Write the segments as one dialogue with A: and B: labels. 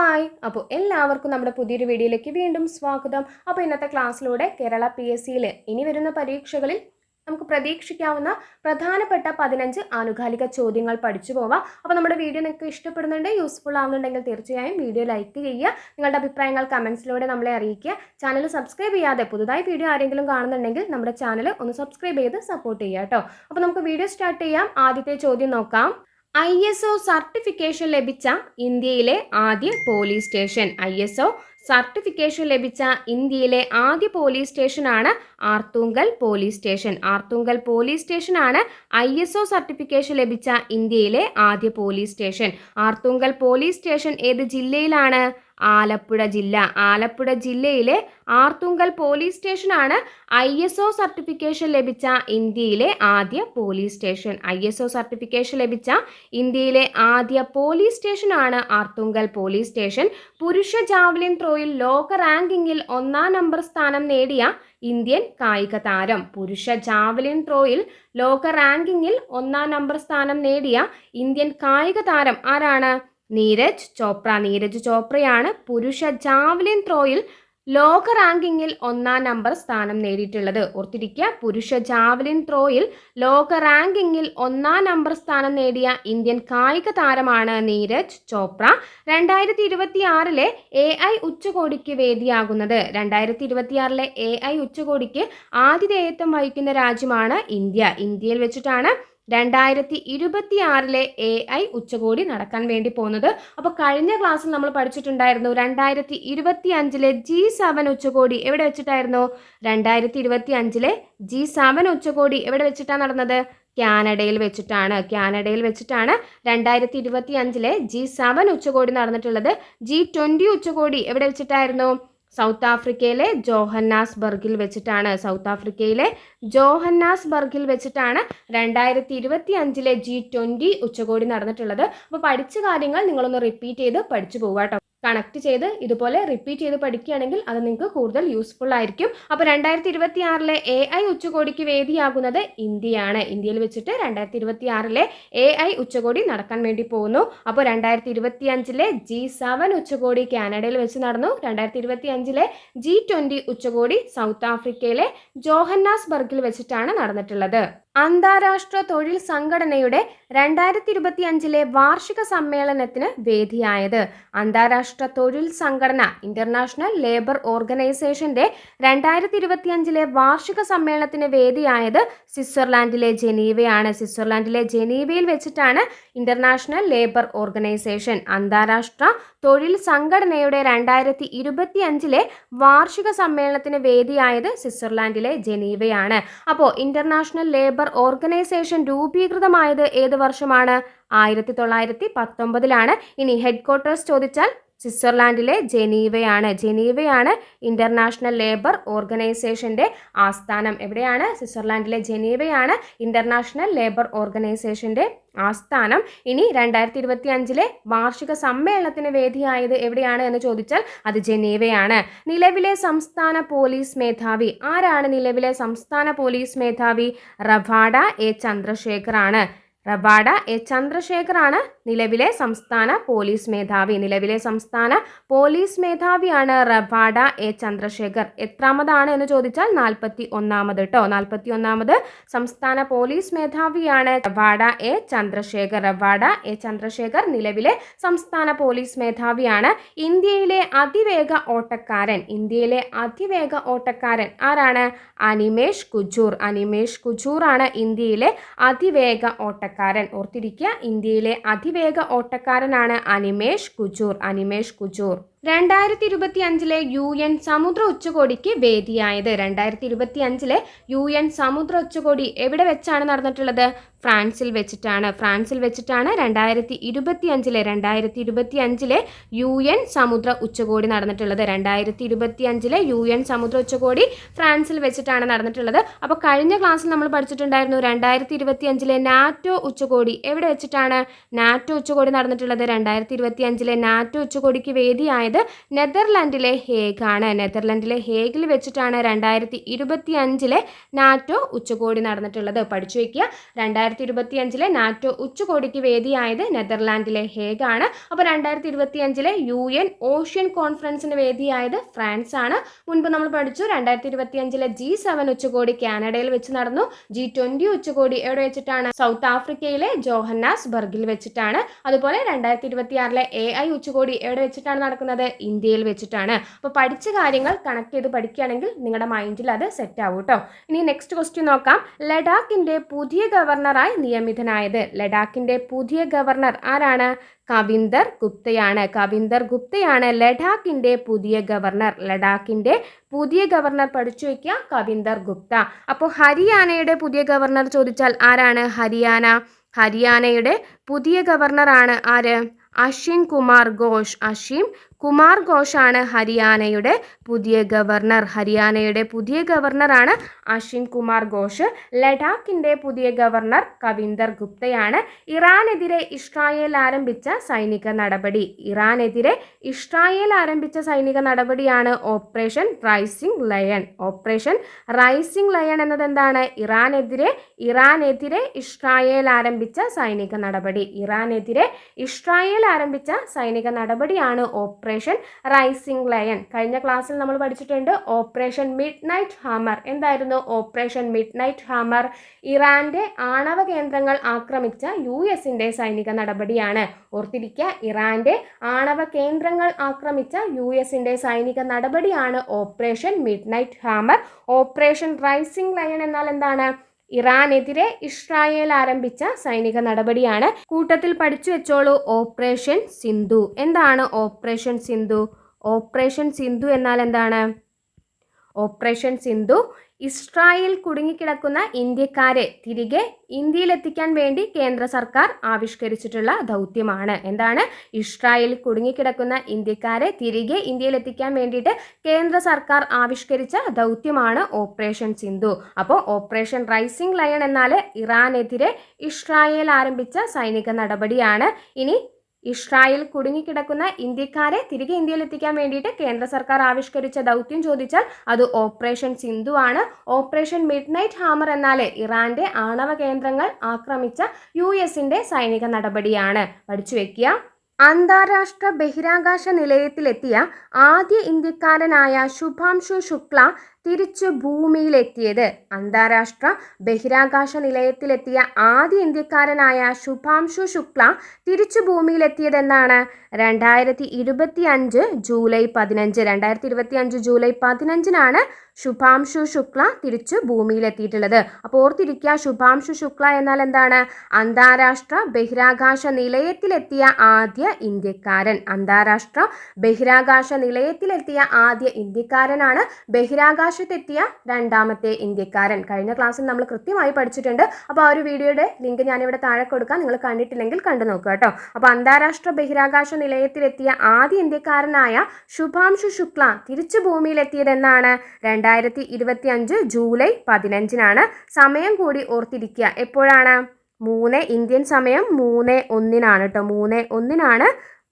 A: Hi, അപ്പോൾ എല്ലാവർക്കും നമ്മുടെ പുതിയൊരു വീഡിയോയിലേക്ക് വീണ്ടും സ്വാഗതം. അപ്പോൾ ഇന്നത്തെ ക്ലാസ്സിലൂടെ കേരള PSCയിൽ ഇനി വരുന്ന പരീക്ഷകളിൽ നമുക്ക് പ്രതീക്ഷിക്കാവുന്ന പ്രധാനപ്പെട്ട 15 ആനുകാലിക ചോദ്യങ്ങൾ പഠിച്ചു പോവാം. അപ്പോൾ നമ്മുടെ വീഡിയോ നിങ്ങൾക്ക് ഇഷ്ടപ്പെടുന്നുണ്ട്, യൂസ്ഫുൾ ആവുന്നുണ്ടെങ്കിൽ തീർച്ചയായും വീഡിയോ ലൈക്ക് ചെയ്യുക. നിങ്ങളുടെ അഭിപ്രായങ്ങൾ കമൻസിലൂടെ നമ്മളെ അറിയിക്കുക. ചാനൽ സബ്സ്ക്രൈബ് ചെയ്യാതെ പുതുതായി വീഡിയോ ആരെങ്കിലും കാണുന്നുണ്ടെങ്കിൽ നമ്മുടെ ചാനൽ ഒന്ന് സബ്സ്ക്രൈബ് ചെയ്ത് സപ്പോർട്ട് ചെയ്യുക കേട്ടോ. അപ്പോൾ നമുക്ക് വീഡിയോ സ്റ്റാർട്ട് ചെയ്യാം. ആദ്യത്തെ ചോദ്യം നോക്കാം. ISO സർട്ടിഫിക്കേഷൻ ലഭിച്ച ഇന്ത്യയിലെ ആദ്യ പോലീസ് സ്റ്റേഷൻ. ISO സർട്ടിഫിക്കേഷൻ ലഭിച്ച ഇന്ത്യയിലെ ആദ്യ പോലീസ് സ്റ്റേഷനാണ് Arthunkal police station. Arthunkal police സ്റ്റേഷനാണ് ISO സർട്ടിഫിക്കേഷൻ ലഭിച്ച ഇന്ത്യയിലെ ആദ്യ police station. Arthunkal police station ഏത് ജില്ലയിലാണ്? ആലപ്പുഴ ജില്ല. ആലപ്പുഴ ജില്ലയിലെ ആർത്തുങ്കൽ പോലീസ് സ്റ്റേഷനാണ് ISO സർട്ടിഫിക്കേഷൻ ലഭിച്ച ഇന്ത്യയിലെ ആദ്യ പോലീസ് സ്റ്റേഷൻ. ISO സർട്ടിഫിക്കേഷൻ ലഭിച്ച ഇന്ത്യയിലെ ആദ്യ പോലീസ് സ്റ്റേഷനാണ് ആർത്തുങ്കൽ പോലീസ് സ്റ്റേഷൻ. പുരുഷ ജാവലിൻ ത്രോയിൽ ലോക റാങ്കിങ്ങിൽ 1-ാം നമ്പർ സ്ഥാനം നേടിയ ഇന്ത്യൻ കായിക താരം. പുരുഷ ജാവലിൻ ത്രോയിൽ ലോക റാങ്കിങ്ങിൽ 1-ാം നമ്പർ സ്ഥാനം നേടിയ ഇന്ത്യൻ കായിക താരം ആരാണ്? നീരജ് ചോപ്ര. നീരജ് ചോപ്രയാണ് പുരുഷ ജാവലിൻ ത്രോയിൽ ലോക റാങ്കിങ്ങിൽ 1-ാം നമ്പർ സ്ഥാനം നേടിയിട്ടുള്ളത്. ഓർത്തിരിക്കുക, പുരുഷ ജാവലിൻ ത്രോയിൽ ലോക റാങ്കിങ്ങിൽ 1-ാം നമ്പർ സ്ഥാനം നേടിയ ഇന്ത്യൻ കായിക താരമാണ് നീരജ് ചോപ്ര. 2026 AI ഉച്ചകോടിക്ക് വേദിയാകുന്നത്. 2026 AI ഉച്ചകോടിക്ക് ആതിഥേയത്വം വഹിക്കുന്ന രാജ്യമാണ് ഇന്ത്യ. ഇന്ത്യയിൽ വെച്ചിട്ടാണ് 2026 AI ഉച്ചകോടി നടക്കാൻ വേണ്ടി പോകുന്നത്. അപ്പോൾ കഴിഞ്ഞ ക്ലാസ്സിൽ നമ്മൾ പഠിച്ചിട്ടുണ്ടായിരുന്നു 2025 G7 ഉച്ചകോടി എവിടെ വെച്ചിട്ടായിരുന്നു? 2025 G7 ഉച്ചകോടി എവിടെ വെച്ചിട്ടാണ് നടന്നത്? കാനഡയിൽ വെച്ചിട്ടാണ്. കാനഡയിൽ വെച്ചിട്ടാണ് 2025 G7 ഉച്ചകോടി നടന്നിട്ടുള്ളത്. G20 ഉച്ചകോടി എവിടെ വെച്ചിട്ടായിരുന്നു? സൗത്ത് ആഫ്രിക്കയിലെ ജോഹന്നാസ്ബർഗിൽ വെച്ചിട്ടാണ്. സൗത്ത് ആഫ്രിക്കയിലെ ജോഹന്നാസ്ബർഗിൽ വെച്ചിട്ടാണ് 2025 G20 ഉച്ചകോടി നടന്നിട്ടുള്ളത്. അപ്പോൾ പഠിച്ച കാര്യങ്ങൾ നിങ്ങളൊന്ന് റിപ്പീറ്റ് ചെയ്ത് പഠിച്ചു പോവുക കേട്ടോ. കണക്ട് ചെയ്ത് ഇതുപോലെ റിപ്പീറ്റ് ചെയ്ത് പഠിക്കുകയാണെങ്കിൽ അത് നിങ്ങൾക്ക് കൂടുതൽ യൂസ്ഫുൾ ആയിരിക്കും. അപ്പോൾ 2026 AI ഉച്ചകോടിക്ക് വേദിയാകുന്നത് ഇന്ത്യയാണ്. ഇന്ത്യയിൽ വെച്ചിട്ട് 2026 AI ഉച്ചകോടി നടക്കാൻ വേണ്ടി പോകുന്നു. അപ്പോൾ 2025 G7 ഉച്ചകോടി കാനഡയിൽ വെച്ച് നടന്നു. 2025 G20 ഉച്ചകോടി സൗത്ത് ആഫ്രിക്കയിലെ ജോഹന്നാസ്ബർഗിൽ വെച്ചിട്ടാണ് നടന്നിട്ടുള്ളത്. അന്താരാഷ്ട്ര തൊഴിൽ സംഘടനയുടെ 2025 വാർഷിക സമ്മേളനത്തിന് വേദിയായത്. അന്താരാഷ്ട്ര തൊഴിൽ സംഘടന ഇന്റർനാഷണൽ ലേബർ ഓർഗനൈസേഷന്റെ 2025 വാർഷിക സമ്മേളനത്തിന് വേദിയായത് സ്വിറ്റ്സർലാൻഡിലെ ജനീവയാണ്. സ്വിറ്റ്സർലാൻഡിലെ ജനീവയിൽ വെച്ചിട്ടാണ് ഇന്റർനാഷണൽ ലേബർ ഓർഗനൈസേഷൻ അന്താരാഷ്ട്ര തൊഴിൽ സംഘടനയുടെ 2025 വാർഷിക സമ്മേളനത്തിന് വേദിയായത് സ്വിറ്റ്സർലാൻഡിലെ ജനീവയാണ്. അപ്പോൾ ഇന്റർനാഷണൽ ലേബർ ഓർഗനൈസേഷൻ രൂപീകൃതമായത് ഏത് വർഷമാണ്? 1919. ഇനി ഹെഡ് ക്വാർട്ടേഴ്സ് ചോദിച്ചാൽ സ്വിറ്റ്സർലാൻഡിലെ ജനീവയാണ്. ജനീവയാണ് ഇന്റർനാഷണൽ ലേബർ ഓർഗനൈസേഷന്റെ ആസ്ഥാനം. എവിടെയാണ്? സ്വിറ്റ്സർലാൻഡിലെ ജനീവയാണ് ഇന്റർനാഷണൽ ലേബർ ഓർഗനൈസേഷന്റെ ആസ്ഥാനം. ഇനി 2025 വാർഷിക സമ്മേളനത്തിന് വേദിയായത് എവിടെയാണ് എന്ന് ചോദിച്ചാൽ അത് ജനീവയാണ്. നിലവിലെ സംസ്ഥാന പോലീസ് മേധാവി ആരാണ്? നിലവിലെ സംസ്ഥാന പോലീസ് മേധാവി റവാഡ എ ചന്ദ്രശേഖർ ആണ്. റവാഡ എ ചന്ദ്രശേഖർ ആണ് നിലവിലെ സംസ്ഥാന പോലീസ് മേധാവി. നിലവിലെ സംസ്ഥാന പോലീസ് മേധാവിയാണ് റവാഡ എ ചന്ദ്രശേഖർ. എത്രാമതാണ് എന്ന് ചോദിച്ചാൽ 41ാമത് കേട്ടോ. 41ാമത് സംസ്ഥാന പോലീസ് മേധാവിയാണ് റവാഡ എ ചന്ദ്രശേഖർ. റവാഡ എ ചന്ദ്രശേഖർ നിലവിലെ സംസ്ഥാന പോലീസ് മേധാവിയാണ്. ഇന്ത്യയിലെ അതിവേഗ ഓട്ടക്കാരൻ. ഇന്ത്യയിലെ അതിവേഗ ഓട്ടക്കാരൻ ആരാണ്? അനിമേഷ് കുജൂർ. അനിമേഷ് കുജൂർ ആണ് ഇന്ത്യയിലെ അതിവേഗ ഓട്ടക്കാരൻ. ഓർത്തിരിക്കുക, ഇന്ത്യയിലെ അതിവേഗ ഓട്ടക്കാരനാണ് അനിമേഷ് കുജൂർ. അനിമേഷ് കുജൂർ. 2025 UN സമുദ്ര ഉച്ചകോടിക്ക് വേദിയായത്. 2025 UN സമുദ്ര ഉച്ചകോടി എവിടെ വെച്ചാണ് നടന്നിട്ടുള്ളത്? ഫ്രാൻസിൽ വെച്ചിട്ടാണ്. ഫ്രാൻസിൽ വെച്ചിട്ടാണ് 2025 UN സമുദ്ര ഉച്ചകോടി നടന്നിട്ടുള്ളത്. 2025 UN സമുദ്ര ഉച്ചകോടി ഫ്രാൻസിൽ വെച്ചിട്ടാണ് നടന്നിട്ടുള്ളത്. അപ്പോൾ കഴിഞ്ഞ ക്ലാസ്സിൽ നമ്മൾ പഠിച്ചിട്ടുണ്ടായിരുന്നു 2025 നാറ്റോ ഉച്ചകോടി എവിടെ വെച്ചിട്ടാണ് നാറ്റോ ഉച്ചകോടി നടന്നിട്ടുള്ളത്? 2025 നാറ്റോ ഉച്ചകോടിക്ക് വേദിയായത് വേദിയായത് നെതർലൻഡിലെ ഹേഗാണ്. നെതർലൻഡിലെ ഹേഗിൽ വെച്ചിട്ടാണ് 2025 നാറ്റോ ഉച്ചകോടി നടന്നിട്ടുള്ളത്. പഠിച്ചു വയ്ക്കുക. 2025 നാറ്റോ ഉച്ചകോടിക്ക് വേദിയായത് നെതർലാൻഡിലെ ഹേഗാണ്. അപ്പോൾ 2025 UN ഓഷ്യൻ കോൺഫറൻസിന് വേദിയായത് ഫ്രാൻസ് ആണ്. മുൻപ് നമ്മൾ പഠിച്ചു 2025 G7 ഉച്ചകോടി കാനഡയിൽ വെച്ച് നടന്നു. G20 ഉച്ചകോടി എവിടെ വെച്ചിട്ടാണ്? സൗത്ത് ആഫ്രിക്കയിലെ ജോഹന്നാസ്ബർഗിൽ വെച്ചിട്ടാണ്. അതുപോലെ 2026 AI ഉച്ചകോടി എവിടെ വെച്ചിട്ടാണ് നടക്കുന്നത്? ഇന്ത്യയിൽ വെച്ചിട്ടാണ്. അപ്പോൾ പഠിച്ച കാര്യങ്ങൾ കണക്ട് ചെയ്ത് പഠിക്കുകയാണെങ്കിൽ നിങ്ങളുടെ മൈൻഡിൽ അത് സെറ്റ് ആവും കേട്ടോ. ഇനി നെക്സ്റ്റ് ക്വസ്റ്റ്യൻ നോക്കാം. ലഡാക്കിന്റെ പുതിയ ഗവർണറായി നിയമിതനായത്. ലഡാക്കിന്റെ പുതിയ ഗവർണർ ആരാണ്? കവിന്ദർ ഗുപ്തയാണ്. കവിന്ദർ ഗുപ്തയാണ് ലഡാക്കിന്റെ പുതിയ ഗവർണർ. ലഡാക്കിന്റെ പുതിയ ഗവർണർ പഠിച്ചു വയ്ക്കുക, കവിന്ദർ ഗുപ്ത. അപ്പോൾ ഹരിയാനയുടെ പുതിയ ഗവർണർ ചോദിച്ചാൽ ആരാണ്? ഹരിയാനയുടെ പുതിയ ഗവർണറാണ് ആര്? അശ്വിൻ കുമാർ ഘോഷ്. അശ്വിൻ കുമാർ ഘോഷാണ് ഹരിയാനയുടെ പുതിയ ഗവർണർ. ഹരിയാനയുടെ പുതിയ ഗവർണറാണ് അശ്വിൻ കുമാർ ഘോഷ്. ലഡാക്കിന്റെ പുതിയ ഗവർണർ കവിന്ദർ ഗുപ്തയാണ്. ഇറാനെതിരെ ഇസ്രായേൽ ആരംഭിച്ച സൈനിക നടപടി. ഇറാനെതിരെ ഇസ്രായേൽ ആരംഭിച്ച സൈനിക നടപടിയാണ് operation rising lion. Operation rising lion എന്നത് എന്താണ്? ഇറാനെതിരെ ഇസ്രായേൽ ആരംഭിച്ച സൈനിക നടപടി. ഇറാനെതിരെ ഇസ്രായേൽ ആരംഭിച്ച സൈനിക നടപടിയാണ് ഓപ്പറേഷൻ റൈസിംഗ് ലയൺ. കഴിഞ്ഞ ക്ലാസ്സിൽ നമ്മൾ പഠിച്ചിട്ടുണ്ട് ഓപ്പറേഷൻ മിഡ് നൈറ്റ് ഹാമർ. എന്തായിരുന്നു ഓപ്പറേഷൻ മിഡ് നൈറ്റ് ഹാമർ? ഇറാന്റെ ആണവ കേന്ദ്രങ്ങൾ ആക്രമിച്ച US-ന്റെ സൈനിക നടപടിയാണ്. ഓർത്തിരിക്കുക, ഇറാന്റെ ആണവ കേന്ദ്രങ്ങൾ ആക്രമിച്ച US-ന്റെ സൈനിക നടപടിയാണ് operation mid night hammer. Operation rising lion എന്നാൽ എന്താണ്? ഇറാനെതിരെ ഇസ്രായേൽ ആരംഭിച്ച സൈനിക നടപടിയാണ്. കൂട്ടത്തിൽ പഠിച്ചു വെച്ചോളൂ ഓപ്പറേഷൻ സിന്ധു. എന്താണ് ഓപ്പറേഷൻ സിന്ധു? ഓപ്പറേഷൻ സിന്ധു എന്നാൽ എന്താണ്? ഓപ്പറേഷൻ സിന്ധു ഇസ്രായേൽ കുടുങ്ങിക്കിടക്കുന്ന ഇന്ത്യക്കാരെ തിരികെ ഇന്ത്യയിലെത്തിക്കാൻ വേണ്ടി കേന്ദ്ര സർക്കാർ ആവിഷ്കരിച്ചിട്ടുള്ള ദൗത്യമാണ്. എന്താണ്? ഇസ്രായേൽ കുടുങ്ങിക്കിടക്കുന്ന ഇന്ത്യക്കാരെ തിരികെ ഇന്ത്യയിലെത്തിക്കാൻ വേണ്ടിയിട്ട് കേന്ദ്ര സർക്കാർ ആവിഷ്കരിച്ച ദൗത്യമാണ് ഓപ്പറേഷൻ സിന്ധു. അപ്പോൾ ഓപ്പറേഷൻ റൈസിംഗ് ലയൺ എന്നാൽ ഇറാനെതിരെ ഇസ്രായേൽ ആരംഭിച്ച സൈനിക നടപടിയാണ്. ഇനി ഇസ്രായേൽ കുടുങ്ങിക്കിടക്കുന്ന ഇന്ത്യക്കാരെ തിരികെ ഇന്ത്യയിലെത്തിക്കാൻ വേണ്ടിയിട്ട് കേന്ദ്ര സർക്കാർ ആവിഷ്കരിച്ച ദൗത്യം ചോദിച്ചാൽ അത് ഓപ്പറേഷൻ സിന്ധു ആണ്. ഓപ്പറേഷൻ മിഡ് നൈറ്റ് ഹാമർ എന്നാൽ ഇറാന്റെ ആണവ കേന്ദ്രങ്ങൾ ആക്രമിച്ച US-ന്റെ സൈനിക നടപടിയാണ്. പഠിച്ചു വെക്കുക. അന്താരാഷ്ട്ര ബഹിരാകാശ നിലയത്തിലെത്തിയ ആദ്യ ഇന്ത്യക്കാരനായ ശുഭാംശു ശുക്ല തിരിച്ചു ഭൂമിയിലെത്തിയത്. അന്താരാഷ്ട്ര ബഹിരാകാശ നിലയത്തിലെത്തിയ ആദ്യ ഇന്ത്യക്കാരനായ ശുഭാംശു ശുക്ല തിരിച്ചു ഭൂമിയിലെത്തിയതെന്നാണ്? 2025 ജൂലൈ 15. 2025 ജൂലൈ 15 ശുഭാംശു ശുക്ല തിരിച്ചു ഭൂമിയിലെത്തിയിട്ടുള്ളത്. അപ്പോൾ ഓർത്തിരിക്കുക, ശുഭാംശു ശുക്ല എന്നാൽ എന്താണ്? അന്താരാഷ്ട്ര ബഹിരാകാശ നിലയത്തിലെത്തിയ ആദ്യ ഇന്ത്യക്കാരൻ. അന്താരാഷ്ട്ര ബഹിരാകാശ നിലയത്തിലെത്തിയ ആദ്യ ഇന്ത്യക്കാരനാണ്. ബഹിരാകാശത്തെത്തിയ രണ്ടാമത്തെ ഇന്ത്യക്കാരൻ. കഴിഞ്ഞ ക്ലാസ്സിൽ നമ്മൾ കൃത്യമായി പഠിച്ചിട്ടുണ്ട്. അപ്പോൾ ആ ഒരു വീഡിയോയുടെ ലിങ്ക് ഞാനിവിടെ താഴെ കൊടുക്കാം. നിങ്ങൾ കണ്ടിട്ടില്ലെങ്കിൽ കണ്ടു നോക്കുക കേട്ടോ. അപ്പോൾ അന്താരാഷ്ട്ര ബഹിരാകാശ നിലയത്തിലെത്തിയ ആദ്യ ഇന്ത്യക്കാരനായ ശുഭാംശു ശുക്ല തിരിച്ചു ഭൂമിയിലെത്തിയതെന്നാണ്? 2025 ജൂലൈ 15. സമയം കൂടി ഓർത്തിരിക്കുക. എപ്പോഴാണ്? ഇന്ത്യൻ സമയം 3:01 കേട്ടോ. 3:01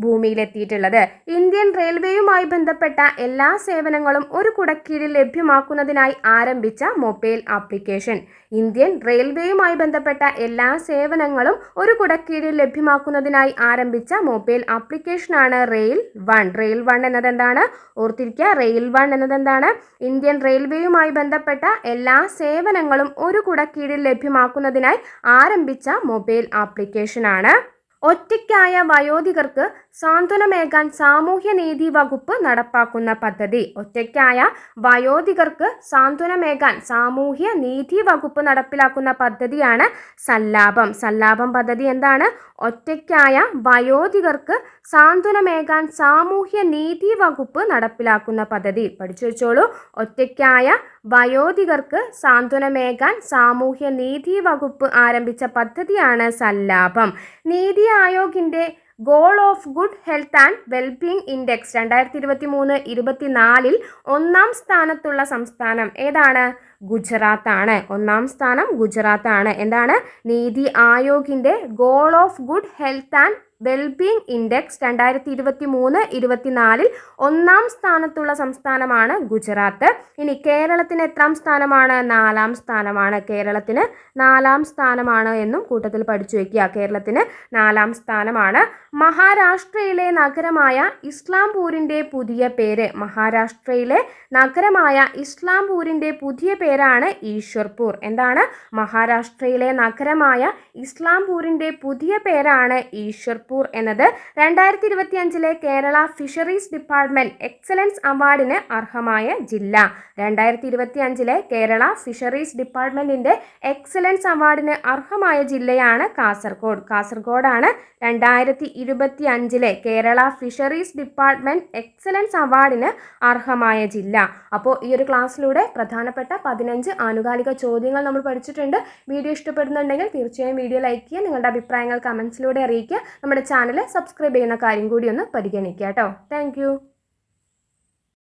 A: ഭൂമിയിലെത്തിയിട്ടുള്ളത്. ഇന്ത്യൻ റെയിൽവേയുമായി ബന്ധപ്പെട്ട എല്ലാ സേവനങ്ങളും ഒരു കുടക്കീഴിൽ ലഭ്യമാക്കുന്നതിനായി ആരംഭിച്ച മൊബൈൽ ആപ്ലിക്കേഷൻ. ഇന്ത്യൻ റെയിൽവേയുമായി ബന്ധപ്പെട്ട എല്ലാ സേവനങ്ങളും ഒരു കുടക്കീഴിൽ ലഭ്യമാക്കുന്നതിനായി ആരംഭിച്ച മൊബൈൽ ആപ്ലിക്കേഷനാണ് റെയിൽ വൺ. റെയിൽ വൺ എന്നത് എന്താണ്? ഓർത്തിരിക്കുക, റെയിൽ വൺ എന്നത് എന്താണ്? ഇന്ത്യൻ റെയിൽവേയുമായി ബന്ധപ്പെട്ട എല്ലാ സേവനങ്ങളും ഒരു കുടക്കീഴിൽ ലഭ്യമാക്കുന്നതിനായി ആരംഭിച്ച മൊബൈൽ ആപ്ലിക്കേഷനാണ്. ഒറ്റയ്ക്കായ വയോധികർക്ക് സാന്ത്വനമേകാൻ സാമൂഹ്യനീതി വകുപ്പ് നടപ്പാക്കുന്ന പദ്ധതി. ഒറ്റയ്ക്കായ വയോധികർക്ക് സാന്ത്വനമേകാൻ സാമൂഹ്യനീതി വകുപ്പ് നടപ്പിലാക്കുന്ന പദ്ധതിയാണ് സല്ലാപം. സല്ലാപം പദ്ധതി എന്താണ്? ഒറ്റയ്ക്കായ വയോധികർക്ക് സാന്ത്വനമേകാൻ സാമൂഹ്യനീതി വകുപ്പ് നടപ്പിലാക്കുന്ന പദ്ധതി. പഠിച്ചു വെച്ചോളൂ. ഒറ്റയ്ക്കായ വയോധികർക്ക് സാന്ത്വനമേകാൻ സാമൂഹ്യനീതി വകുപ്പ് ആരംഭിച്ച പദ്ധതിയാണ് സല്ലാപം. നീതി ആയോഗിന്റെ goal of good health and wellbeing index 2023-24 ഒന്നാം സ്ഥാനത്തുള്ള സംസ്ഥാനം ഏതാണ്? ഗുജറാത്താണ്. ഒന്നാം സ്ഥാനം ഗുജറാത്താണ്. എന്താണ്? നീതി ആയോഗിന്റെ goal of good health and wellbeing index 2023-24 ഒന്നാം സ്ഥാനത്തുള്ള സംസ്ഥാനമാണ് ഗുജറാത്ത്. ഇനി കേരളത്തിന് എത്രാം സ്ഥാനമാണ്? 4-ാം സ്ഥാനമാണ്. കേരളത്തിന് 4-ാം സ്ഥാനമാണ് എന്നും കൂട്ടത്തിൽ പഠിച്ചു വയ്ക്കുക. കേരളത്തിന് 4-ാം സ്ഥാനമാണ്. മഹാരാഷ്ട്രയിലെ നഗരമായ ഇസ്ലാംപൂരിൻ്റെ പുതിയ പേര്. മഹാരാഷ്ട്രയിലെ നഗരമായ ഇസ്ലാംപൂരിൻ്റെ പുതിയ പേരാണ് ഈശ്വർപൂർ. എന്താണ്? മഹാരാഷ്ട്രയിലെ നഗരമായ ഇസ്ലാംപൂരിൻ്റെ പുതിയ പേരാണ് ഈശ്വർപൂർ എന്നത്. 2025 കേരള ഫിഷറീസ് ഡിപ്പാർട്ട്മെന്റ് എക്സലൻസ് അവാർഡിന് അർഹമായ ജില്ല. 2025 കേരള ഫിഷറീസ് ഡിപ്പാർട്ട്മെന്റിന്റെ എക്സലൻസ് അവാർഡിന് അർഹമായ ജില്ലയാണ് കാസർഗോഡ്. കാസർഗോഡാണ് 2025 കേരള ഫിഷറീസ് ഡിപ്പാർട്ട്മെന്റ് എക്സലൻസ് അവാർഡിന് അർഹമായ ജില്ല. അപ്പോൾ ഈ ഒരു ക്ലാസ്സിലൂടെ പ്രധാനപ്പെട്ട 15 ആനുകാലിക ചോദ്യങ്ങൾ നമ്മൾ പഠിച്ചിട്ടുണ്ട്. വീഡിയോ ഇഷ്ടപ്പെടുന്നുണ്ടെങ്കിൽ തീർച്ചയായും വീഡിയോ ലൈക്ക് ചെയ്യുക. നിങ്ങളുടെ അഭിപ്രായങ്ങൾ കമൻസിലൂടെ അറിയിക്കുക. നമ്മുടെ ചാനൽ സബ്സ്ക്രൈബ് ചെയ്യുന്ന കാര്യം കൂടി ഒന്ന് പരിഗണിക്കുക കേട്ടോ. താങ്ക്